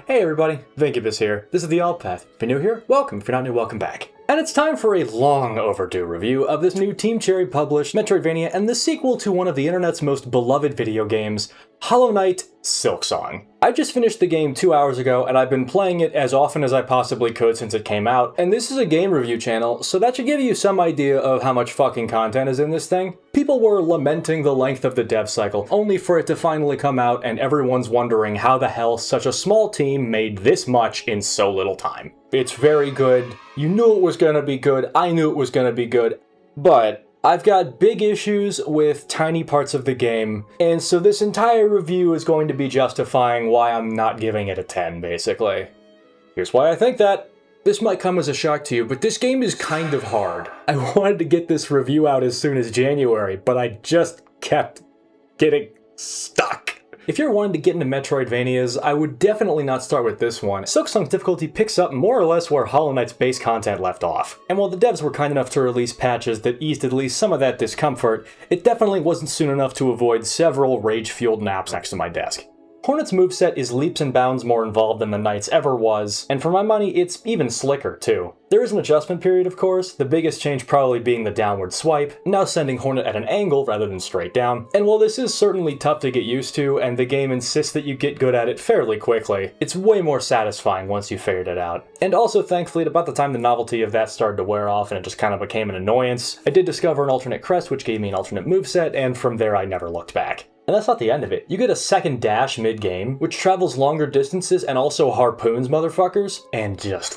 Hey everybody, Vincubus here. This is the Alt Path. If you're new here, welcome. If you're not new, welcome back. And it's time for a long overdue review of this new Team Cherry published Metroidvania and the sequel to one of the internet's most beloved video games, Hollow Knight: Silksong. I just finished the game 2 hours ago, and I've been playing it as often as I possibly could since it came out, and this is a game review channel, so that should give you some idea of how much fucking content is in this thing. People were lamenting the length of the dev cycle, only for it to finally come out and everyone's wondering how the hell such a small team made this much in so little time. It's very good. You knew it was gonna be good, I knew it was gonna be good, but I've got big issues with tiny parts of the game, and so this entire review is going to be justifying why I'm not giving it a 10, basically. Here's why I think that. This might come as a shock to you, but this game is kind of hard. I wanted to get this review out as soon as January, but I just kept getting stuck. If you're wanting to get into Metroidvanias, I would definitely not start with this one. Silksong's difficulty picks up more or less where Hollow Knight's base content left off. And while the devs were kind enough to release patches that eased at least some of that discomfort, it definitely wasn't soon enough to avoid several rage-fueled naps next to my desk. Hornet's moveset is leaps and bounds more involved than the Knight's ever was, and for my money, it's even slicker, too. There is an adjustment period, of course, the biggest change probably being the downward swipe, now sending Hornet at an angle rather than straight down. And while this is certainly tough to get used to, and the game insists that you get good at it fairly quickly, it's way more satisfying once you figured it out. And also, thankfully, at about the time the novelty of that started to wear off and it just kind of became an annoyance, I did discover an alternate crest which gave me an alternate moveset, and from there I never looked back. And that's not the end of it. You get a second dash mid-game, which travels longer distances and also harpoons motherfuckers, and just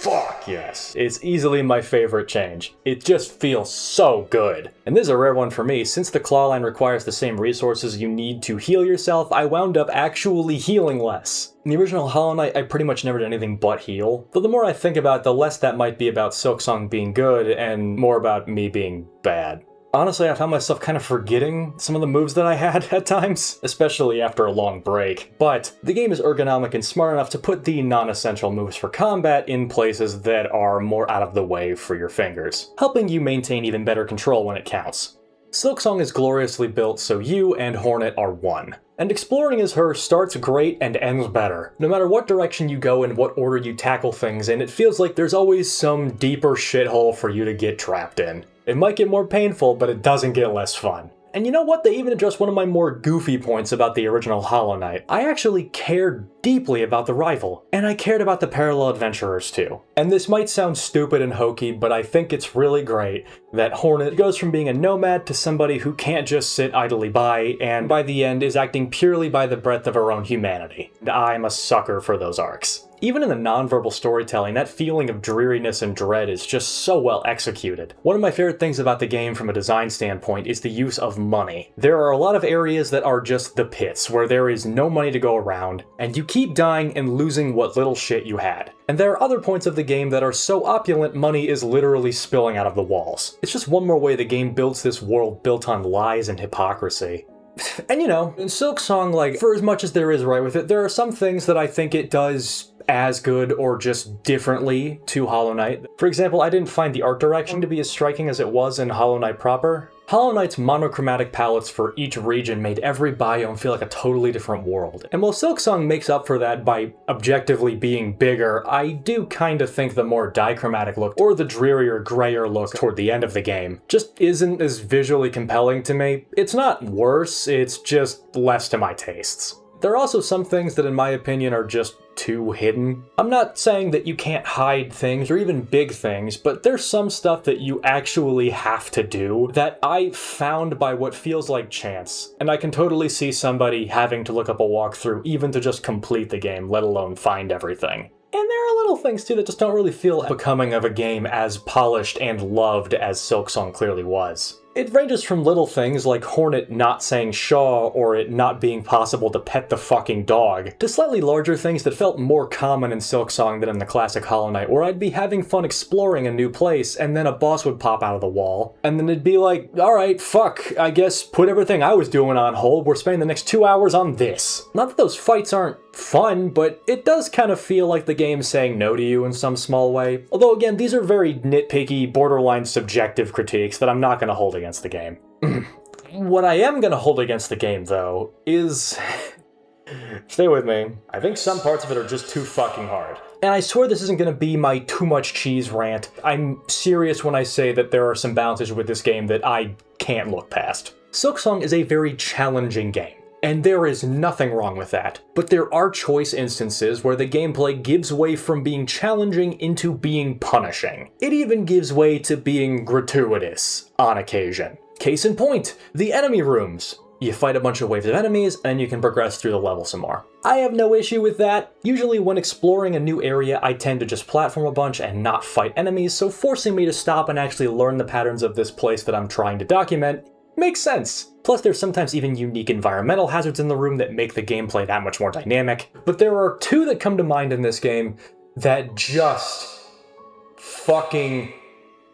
fuck yes. It's easily my favorite change. It just feels so good. And this is a rare one for me. Since the claw line requires the same resources you need to heal yourself, I wound up actually healing less. In the original Hollow Knight, I pretty much never did anything but heal. Though the more I think about it, the less that might be about Silksong being good and more about me being bad. Honestly, I found myself kind of forgetting some of the moves that I had at times, especially after a long break. But the game is ergonomic and smart enough to put the non-essential moves for combat in places that are more out of the way for your fingers, helping you maintain even better control when it counts. Silksong is gloriously built so you and Hornet are one. And exploring as her starts great and ends better. No matter what direction you go and what order you tackle things in, it feels like there's always some deeper shithole for you to get trapped in. It might get more painful, but it doesn't get less fun. And you know what? They even addressed one of my more goofy points about the original Hollow Knight. I actually cared deeply about the rival, and I cared about the parallel adventurers too. And this might sound stupid and hokey, but I think it's really great that Hornet goes from being a nomad to somebody who can't just sit idly by, and by the end is acting purely by the breadth of her own humanity. And I'm a sucker for those arcs. Even in the nonverbal storytelling, that feeling of dreariness and dread is just so well executed. One of my favorite things about the game from a design standpoint is the use of money. There are a lot of areas that are just the pits, where there is no money to go around, and you keep dying and losing what little shit you had. And there are other points of the game that are so opulent money is literally spilling out of the walls. It's just one more way the game builds this world built on lies and hypocrisy. And you know, in Silksong, like, for as much as there is right with it, there are some things that I think it does as good or just differently to Hollow Knight. For example, I didn't find the art direction to be as striking as it was in Hollow Knight proper. Hollow Knight's monochromatic palettes for each region made every biome feel like a totally different world. And while Silksong makes up for that by objectively being bigger, I do kind of think the more dichromatic look, or the drearier, grayer look toward the end of the game, just isn't as visually compelling to me. It's not worse, it's just less to my tastes. There are also some things that in my opinion are just too hidden. I'm not saying that you can't hide things or even big things, but there's some stuff that you actually have to do that I found by what feels like chance. And I can totally see somebody having to look up a walkthrough even to just complete the game, let alone find everything. And there are little things too that just don't really feel becoming of a game as polished and loved as Silksong clearly was. It ranges from little things like Hornet not saying Shaw or it not being possible to pet the fucking dog, to slightly larger things that felt more common in Silksong than in the classic Hollow Knight, where I'd be having fun exploring a new place and then a boss would pop out of the wall, and then it'd be like, alright, fuck, I guess put everything I was doing on hold, we're spending the next 2 hours on this. Not that those fights aren't fun, but it does kind of feel like the game's saying no to you in some small way. Although again, these are very nitpicky, borderline subjective critiques that I'm not going to hold against the game. What I am going to hold against the game, though, is Stay with me. I think some parts of it are just too fucking hard. And I swear this isn't gonna be my too much cheese rant. I'm serious when I say that there are some balances with this game that I can't look past. Silksong is a very challenging game, and there is nothing wrong with that. But there are choice instances where the gameplay gives way from being challenging into being punishing. It even gives way to being gratuitous on occasion. Case in point, the enemy rooms. You fight a bunch of waves of enemies, and you can progress through the level some more. I have no issue with that. Usually when exploring a new area, I tend to just platform a bunch and not fight enemies, so forcing me to stop and actually learn the patterns of this place that I'm trying to document makes sense. Plus there's sometimes even unique environmental hazards in the room that make the gameplay that much more dynamic. But there are two that come to mind in this game that just fucking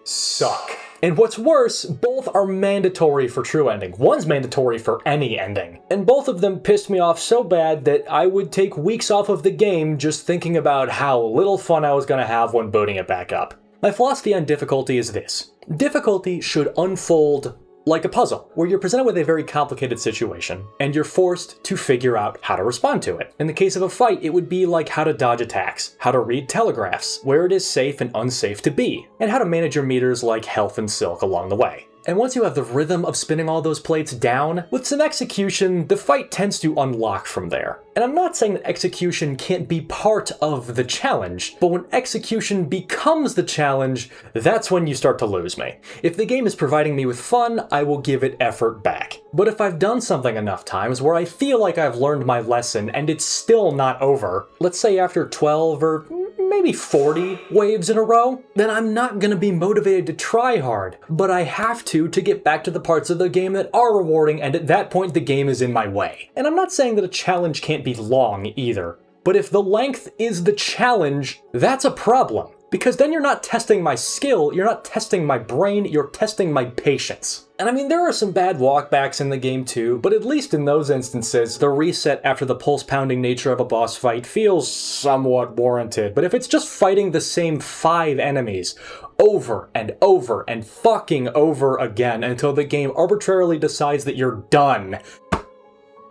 suck. And what's worse, both are mandatory for true ending. One's mandatory for any ending. And both of them pissed me off so bad that I would take weeks off of the game just thinking about how little fun I was gonna have when booting it back up. My philosophy on difficulty is this. Difficulty should unfold like a puzzle, where you're presented with a very complicated situation, and you're forced to figure out how to respond to it. In the case of a fight, it would be like how to dodge attacks, how to read telegraphs, where it is safe and unsafe to be, and how to manage your meters like health and silk along the way. And once you have the rhythm of spinning all those plates down, with some execution, the fight tends to unlock from there. And I'm not saying that execution can't be part of the challenge, but when execution becomes the challenge, that's when you start to lose me. If the game is providing me with fun, I will give it effort back. But if I've done something enough times where I feel like I've learned my lesson and it's still not over, let's say after 12 or maybe 40 waves in a row, then I'm not gonna be motivated to try hard, but I have to get back to the parts of the game that are rewarding, and at that point the game is in my way. And I'm not saying that a challenge can't be long either, but if the length is the challenge, that's a problem. Because then you're not testing my skill, you're not testing my brain, you're testing my patience. And I mean, there are some bad walkbacks in the game too, but at least in those instances, the reset after the pulse-pounding nature of a boss fight feels somewhat warranted. But if it's just fighting the same 5 enemies over and over and fucking over again until the game arbitrarily decides that you're done,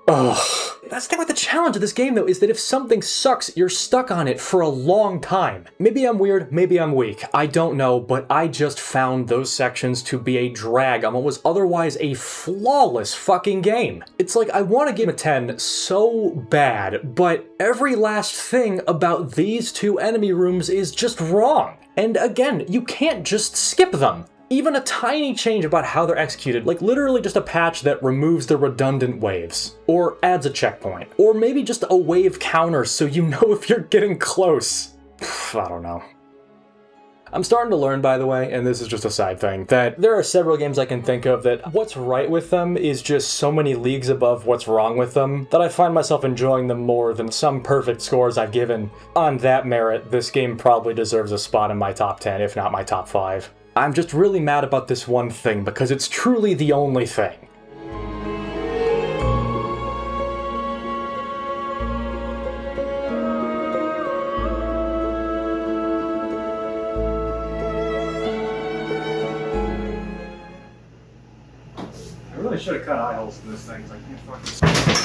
ugh. That's the thing with the challenge of this game, though, is that if something sucks, you're stuck on it for a long time. Maybe I'm weird, maybe I'm weak, I don't know, but I just found those sections to be a drag on what was otherwise a flawless fucking game. It's like, I want to give it a 10 so bad, but every last thing about these 2 enemy rooms is just wrong. And again, you can't just skip them. Even a tiny change about how they're executed, like literally just a patch that removes the redundant waves, or adds a checkpoint, or maybe just a wave counter so you know if you're getting close. I don't know. I'm starting to learn, by the way, and this is just a side thing, that there are several games I can think of that what's right with them is just so many leagues above what's wrong with them that I find myself enjoying them more than some perfect scores I've given. On that merit, this game probably deserves a spot in my top 10, if not my top 5. I'm just really mad about this one thing because it's truly the only thing. I really should have cut eye holes in this thing, 'cause I can't fucking